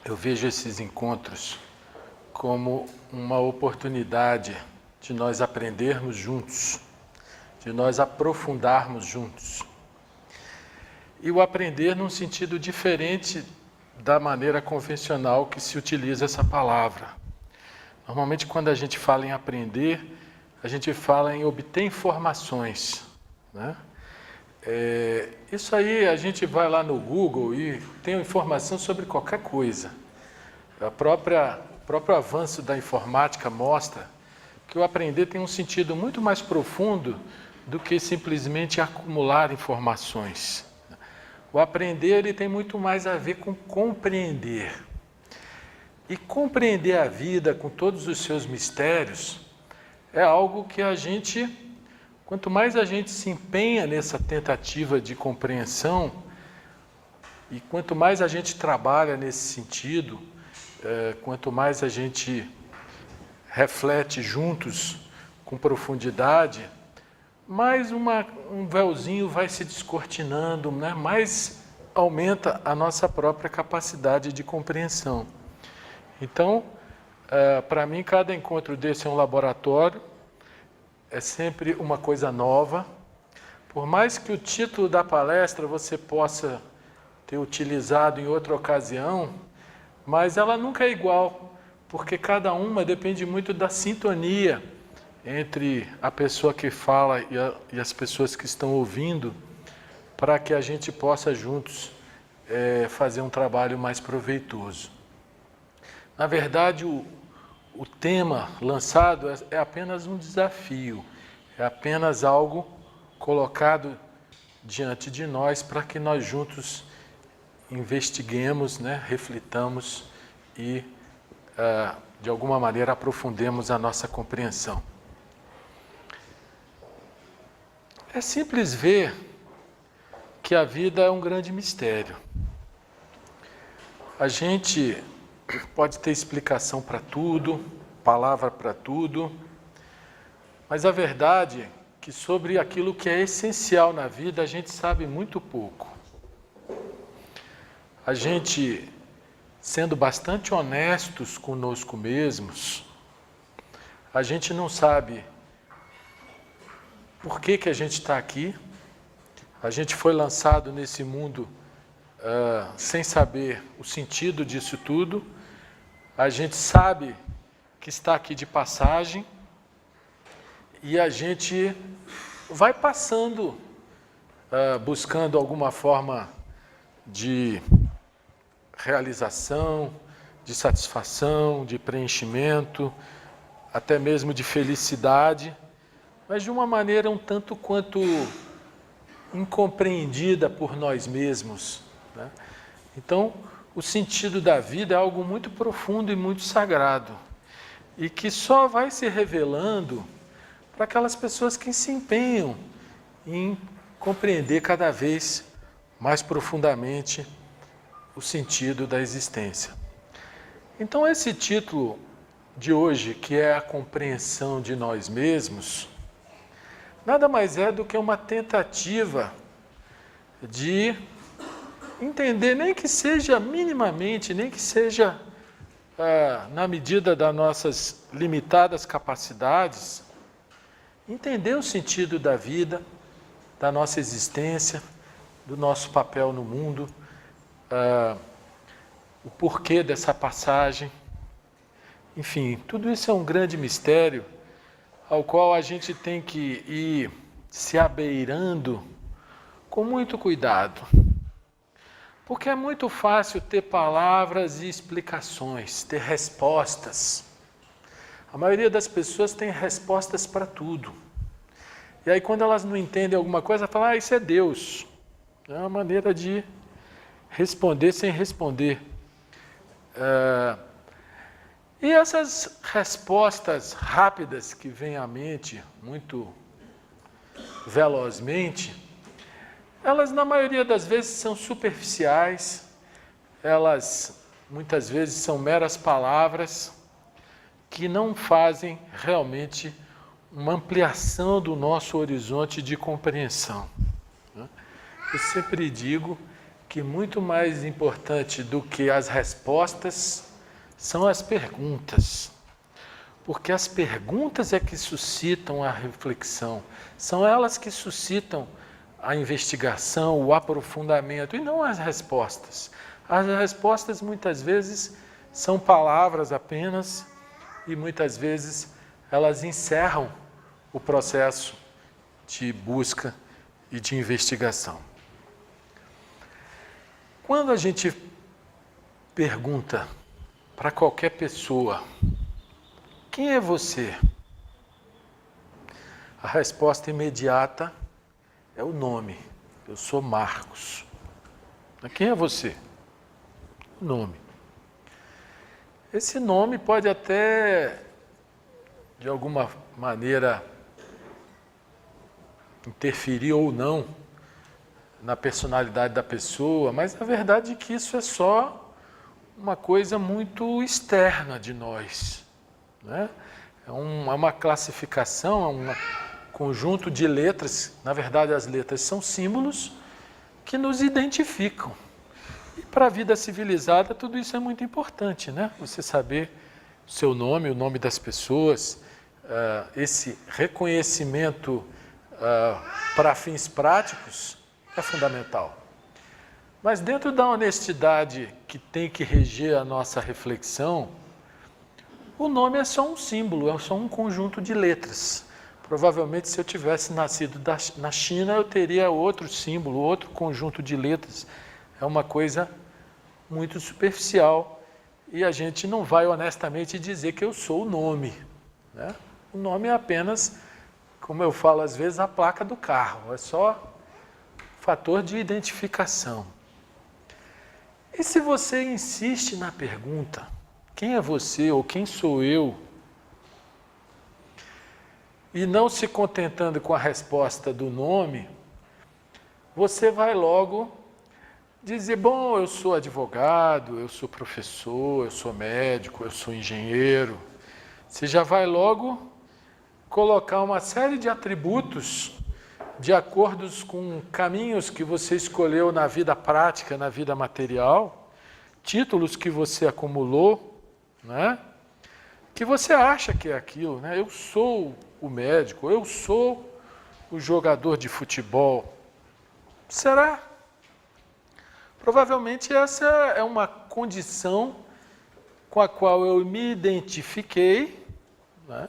Eu vejo esses encontros como uma oportunidade de nós aprendermos juntos, de nós aprofundarmos juntos. E o aprender num sentido diferente da maneira convencional que se utiliza essa palavra. Normalmente, quando a gente fala em aprender, a gente fala em obter informações, né? Isso aí a gente vai lá no Google e tem informação sobre qualquer coisa. O próprio avanço da informática mostra que o aprender tem um sentido muito mais profundo do que simplesmente acumular informações. O aprender ele tem muito mais a ver com compreender. E compreender a vida com todos os seus mistérios é algo que a gente, quanto mais a gente se empenha nessa tentativa de compreensão, e quanto mais a gente trabalha nesse sentido, quanto mais a gente reflete juntos com profundidade, mais um véuzinho vai se descortinando, né? Mais aumenta a nossa própria capacidade de compreensão. Então, para mim, cada encontro desse é um laboratório, é sempre uma coisa nova. Por mais que o título da palestra você possa ter utilizado em outra ocasião, mas ela nunca é igual, porque cada uma depende muito da sintonia entre a pessoa que fala e as pessoas que estão ouvindo, para que a gente possa juntos fazer um trabalho mais proveitoso. Na verdade, o tema lançado é apenas um desafio, é apenas algo colocado diante de nós para que nós juntos investiguemos, né, reflitamos e, de alguma maneira, aprofundemos a nossa compreensão. É simples ver que a vida é um grande mistério. A gente pode ter explicação para tudo, palavra para tudo, mas a verdade é que sobre aquilo que é essencial na vida a gente sabe muito pouco. A gente, sendo bastante honestos conosco mesmos, a gente não sabe por que a gente está aqui. A gente foi lançado nesse mundo sem saber o sentido disso tudo. A gente sabe que está aqui de passagem e a gente vai passando, buscando alguma forma de realização, de satisfação, de preenchimento, até mesmo de felicidade, mas de uma maneira um tanto quanto incompreendida por nós mesmos, né? Então, o sentido da vida é algo muito profundo e muito sagrado, e que só vai se revelando para aquelas pessoas que se empenham em compreender cada vez mais profundamente o sentido da existência. Então, esse título de hoje, que é a compreensão de nós mesmos, nada mais é do que uma tentativa de entender, nem que seja minimamente, nem que seja na medida das nossas limitadas capacidades, entender o sentido da vida, da nossa existência, do nosso papel no mundo, o porquê dessa passagem. Enfim, tudo isso é um grande mistério ao qual a gente tem que ir se abeirando com muito cuidado. Porque é muito fácil ter palavras e explicações, ter respostas. A maioria das pessoas tem respostas para tudo. E aí, quando elas não entendem alguma coisa, falam, isso é Deus. É uma maneira de responder sem responder. E essas respostas rápidas que vêm à mente, muito velozmente, elas, na maioria das vezes, são superficiais, elas, muitas vezes, são meras palavras que não fazem realmente uma ampliação do nosso horizonte de compreensão. Eu sempre digo que muito mais importante do que as respostas são as perguntas. Porque as perguntas é que suscitam a reflexão, são elas que suscitam a investigação, o aprofundamento, e não as respostas. As respostas muitas vezes são palavras apenas, e muitas vezes elas encerram o processo de busca e de investigação. Quando a gente pergunta para qualquer pessoa, quem é você? A resposta imediata é o nome. Eu sou Marcos. Mas quem é você? O nome. Esse nome pode até, de alguma maneira, interferir ou não na personalidade da pessoa, mas a verdade é que isso é só uma coisa muito externa de nós, né? É uma classificação, é um conjunto de letras, na verdade as letras são símbolos que nos identificam. E para a vida civilizada tudo isso é muito importante, né? Você saber o seu nome, o nome das pessoas, esse reconhecimento para fins práticos é fundamental. Mas dentro da honestidade que tem que reger a nossa reflexão, o nome é só um símbolo, é só um conjunto de letras. Provavelmente, se eu tivesse nascido na China, eu teria outro símbolo, outro conjunto de letras. É uma coisa muito superficial e a gente não vai honestamente dizer que eu sou o nome, né? O nome é apenas, como eu falo às vezes, a placa do carro, é só fator de identificação. E se você insiste na pergunta, quem é você ou quem sou eu, e não se contentando com a resposta do nome, você vai logo dizer, bom, eu sou advogado, eu sou professor, eu sou médico, eu sou engenheiro. Você já vai logo colocar uma série de atributos de acordo com caminhos que você escolheu na vida prática, na vida material, títulos que você acumulou, né? Que você acha que é aquilo, né? Eu sou o médico, eu sou o jogador de futebol. Será? Provavelmente essa é uma condição com a qual eu me identifiquei, né?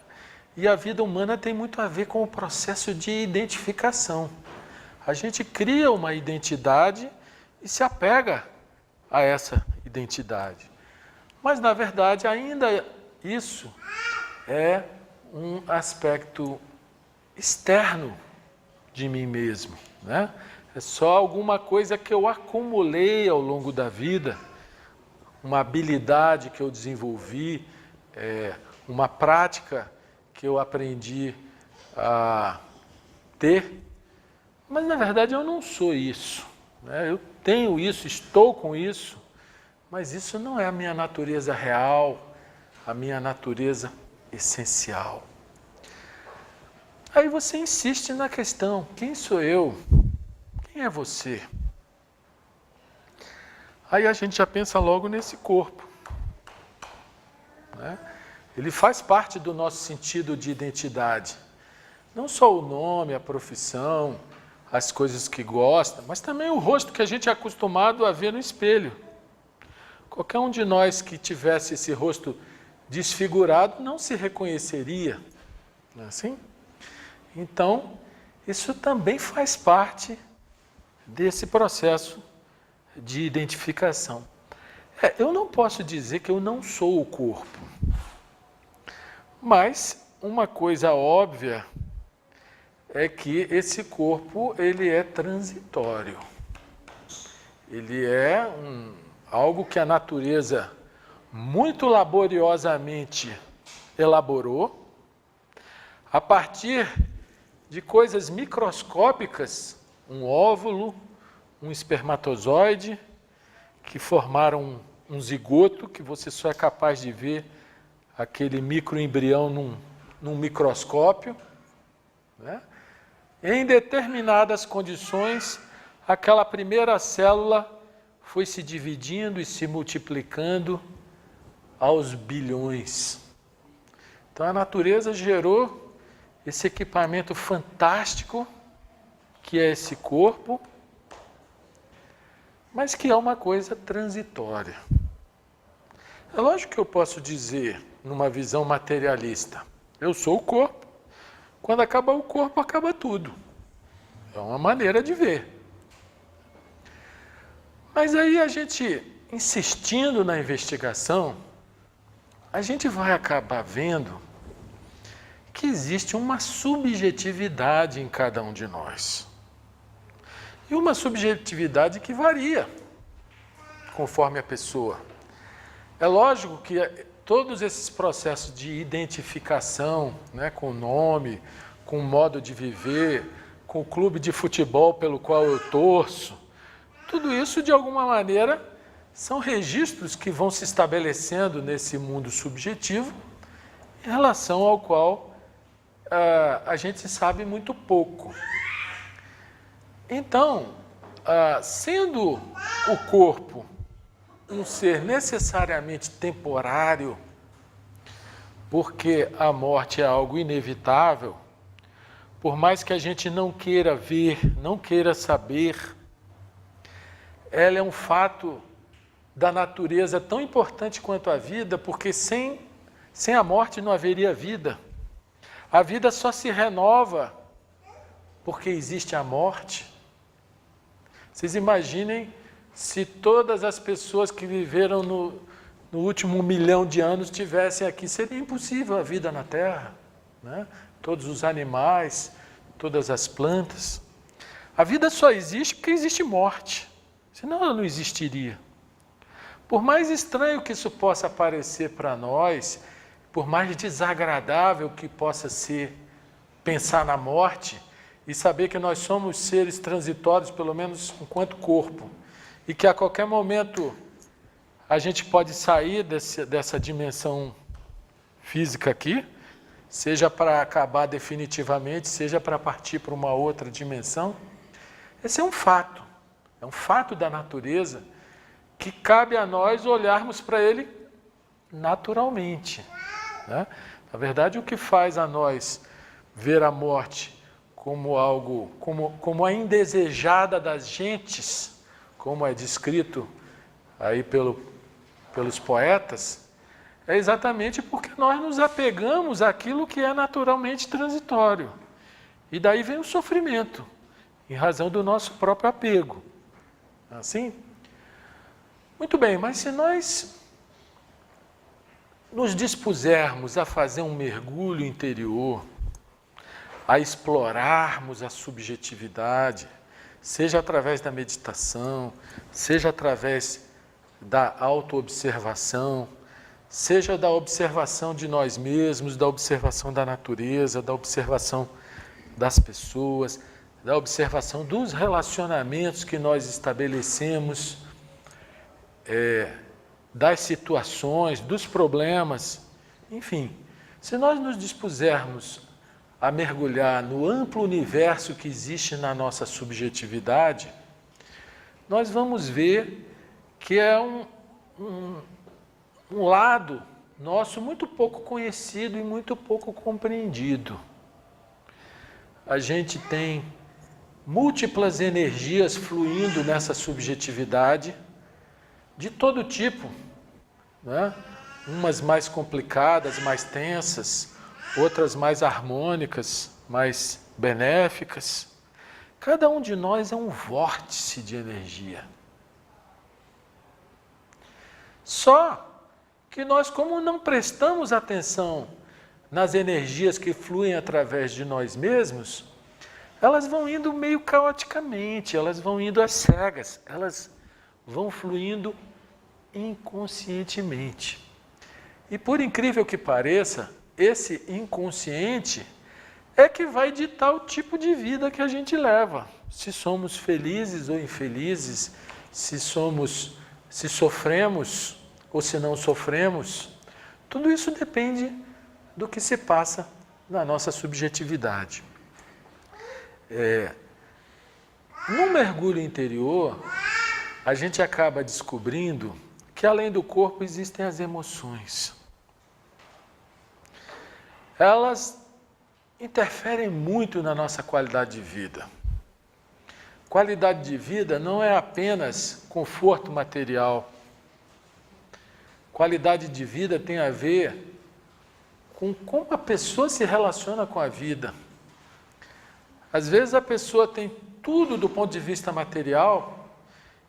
E a vida humana tem muito a ver com o processo de identificação. A gente cria uma identidade e se apega a essa identidade. Mas, na verdade, ainda isso é um aspecto externo de mim mesmo, né? É só alguma coisa que eu acumulei ao longo da vida, uma habilidade que eu desenvolvi, uma prática que eu aprendi a ter, mas na verdade eu não sou isso, né? Eu tenho isso, estou com isso, mas isso não é a minha natureza real, a minha natureza essencial. Aí você insiste na questão, quem sou eu? Quem é você? Aí a gente já pensa logo nesse corpo, né? Ele faz parte do nosso sentido de identidade. Não só o nome, a profissão, as coisas que gosta, mas também o rosto que a gente é acostumado a ver no espelho. Qualquer um de nós que tivesse esse rosto desfigurado não se reconheceria, não é assim? Então, isso também faz parte desse processo de identificação. Eu não posso dizer que eu não sou o corpo, mas uma coisa óbvia é que esse corpo ele é transitório. Ele é algo que a natureza muito laboriosamente elaborou a partir de coisas microscópicas, um óvulo, um espermatozoide, que formaram um zigoto, que você só é capaz de ver aquele microembrião num microscópio, né? Em determinadas condições, aquela primeira célula foi se dividindo e se multiplicando aos bilhões. Então a natureza gerou esse equipamento fantástico, que é esse corpo, mas que é uma coisa transitória. É lógico que eu posso dizer, numa visão materialista, eu sou o corpo, quando acaba o corpo, acaba tudo. É uma maneira de ver. Mas aí a gente, insistindo na investigação, a gente vai acabar vendo que existe uma subjetividade em cada um de nós. E uma subjetividade que varia conforme a pessoa. É lógico que todos esses processos de identificação, né, com o nome, com o modo de viver, com o clube de futebol pelo qual eu torço, tudo isso, de alguma maneira, são registros que vão se estabelecendo nesse mundo subjetivo, em relação ao qual a gente sabe muito pouco. Então, sendo o corpo um ser necessariamente temporário, porque a morte é algo inevitável, por mais que a gente não queira ver, não queira saber, ela é um fato da natureza tão importante quanto a vida, porque sem a morte não haveria vida. A vida só se renova porque existe a morte. Vocês imaginem se todas as pessoas que viveram no último 1 milhão de anos estivessem aqui, seria impossível a vida na Terra, né? Todos os animais, todas as plantas. A vida só existe porque existe morte, senão ela não existiria. Por mais estranho que isso possa parecer para nós, por mais desagradável que possa ser pensar na morte e saber que nós somos seres transitórios, pelo menos enquanto corpo, e que a qualquer momento a gente pode sair dessa dimensão física aqui, seja para acabar definitivamente, seja para partir para uma outra dimensão. Esse é um fato da natureza, que cabe a nós olharmos para ele naturalmente, né? Na verdade, o que faz a nós ver a morte como algo, como a indesejada das gentes, como é descrito aí pelos poetas, é exatamente porque nós nos apegamos àquilo que é naturalmente transitório. E daí vem o sofrimento, em razão do nosso próprio apego. Assim? Muito bem, mas se nós nos dispusermos a fazer um mergulho interior, a explorarmos a subjetividade, seja através da meditação, seja através da autoobservação, seja da observação de nós mesmos, da observação da natureza, da observação das pessoas, da observação dos relacionamentos que nós estabelecemos, das situações, dos problemas, enfim, se nós nos dispusermos a mergulhar no amplo universo que existe na nossa subjetividade, nós vamos ver que é um lado nosso muito pouco conhecido e muito pouco compreendido. A gente tem múltiplas energias fluindo nessa subjetividade, de todo tipo, né? Umas mais complicadas, mais tensas, outras mais harmônicas, mais benéficas. Cada um de nós é um vórtice de energia. Só que nós, como não prestamos atenção nas energias que fluem através de nós mesmos, elas vão indo meio caoticamente, elas vão indo às cegas, elas vão fluindo inconscientemente. E por incrível que pareça, esse inconsciente é que vai ditar o tipo de vida que a gente leva. Se somos felizes ou infelizes, se sofremos ou se não sofremos, tudo isso depende do que se passa na nossa subjetividade. No mergulho interior, a gente acaba descobrindo que além do corpo existem as emoções. Elas interferem muito na nossa qualidade de vida. Qualidade de vida não é apenas conforto material. Qualidade de vida tem a ver com como a pessoa se relaciona com a vida. Às vezes a pessoa tem tudo do ponto de vista material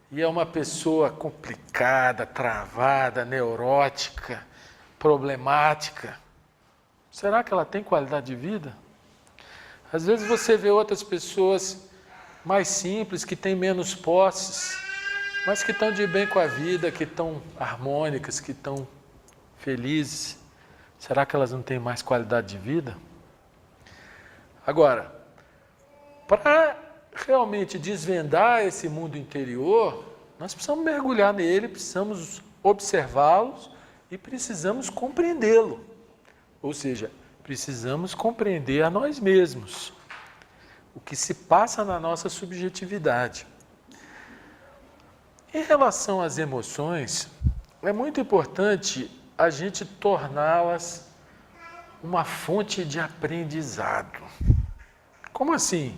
e é uma pessoa complicada, travada, neurótica, problemática. Será que ela tem qualidade de vida? Às vezes você vê outras pessoas mais simples, que têm menos posses, mas que estão de bem com a vida, que estão harmônicas, que estão felizes. Será que elas não têm mais qualidade de vida? Agora, para realmente desvendar esse mundo interior, nós precisamos mergulhar nele, precisamos observá-los e precisamos compreendê-lo. Ou seja, precisamos compreender a nós mesmos, o que se passa na nossa subjetividade. Em relação às emoções, é muito importante a gente torná-las uma fonte de aprendizado. Como assim?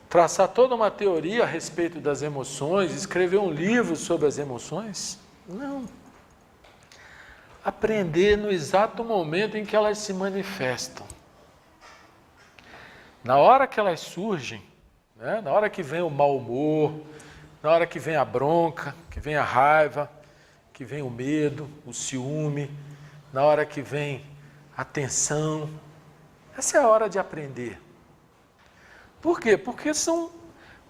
Traçar toda uma teoria a respeito das emoções, escrever um livro sobre as emoções? Não. Aprender no exato momento em que elas se manifestam. Na hora que elas surgem, né? Na hora que vem o mau humor, na hora que vem a bronca, que vem a raiva, que vem o medo, o ciúme, na hora que vem a tensão. Essa é a hora de aprender. Por quê? Porque são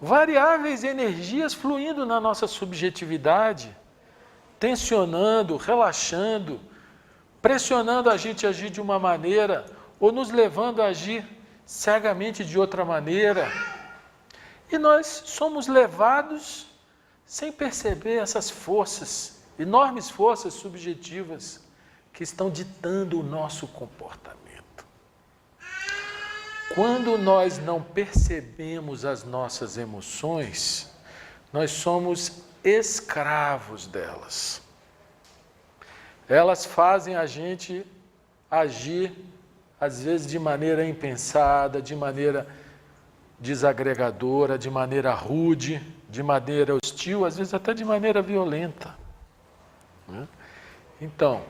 variáveis energias fluindo na nossa subjetividade, tensionando, relaxando, pressionando a gente a agir de uma maneira ou nos levando a agir cegamente de outra maneira. E nós somos levados sem perceber essas forças, enormes forças subjetivas que estão ditando o nosso comportamento. Quando nós não percebemos as nossas emoções, nós somos escravos delas. Elas fazem a gente agir, às vezes de maneira impensada, de maneira desagregadora, de maneira rude, de maneira hostil, às vezes até de maneira violenta. Então,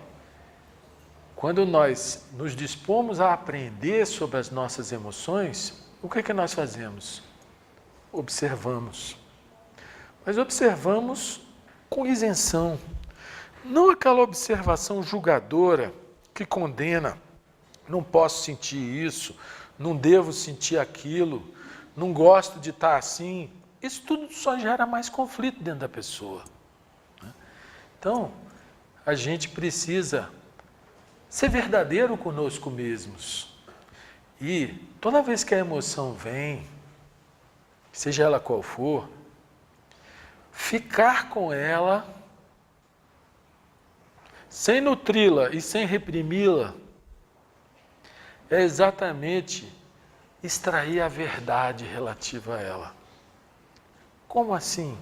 quando nós nos dispomos a aprender sobre as nossas emoções, o que é que nós fazemos? Observamos. Mas observamos com isenção. Não aquela observação julgadora que condena. Não posso sentir isso, não devo sentir aquilo, não gosto de estar assim. Isso tudo só gera mais conflito dentro da pessoa. Então, a gente precisa ser verdadeiro conosco mesmos. E toda vez que a emoção vem, seja ela qual for, ficar com ela, sem nutri-la e sem reprimi-la, é exatamente extrair a verdade relativa a ela. Como assim?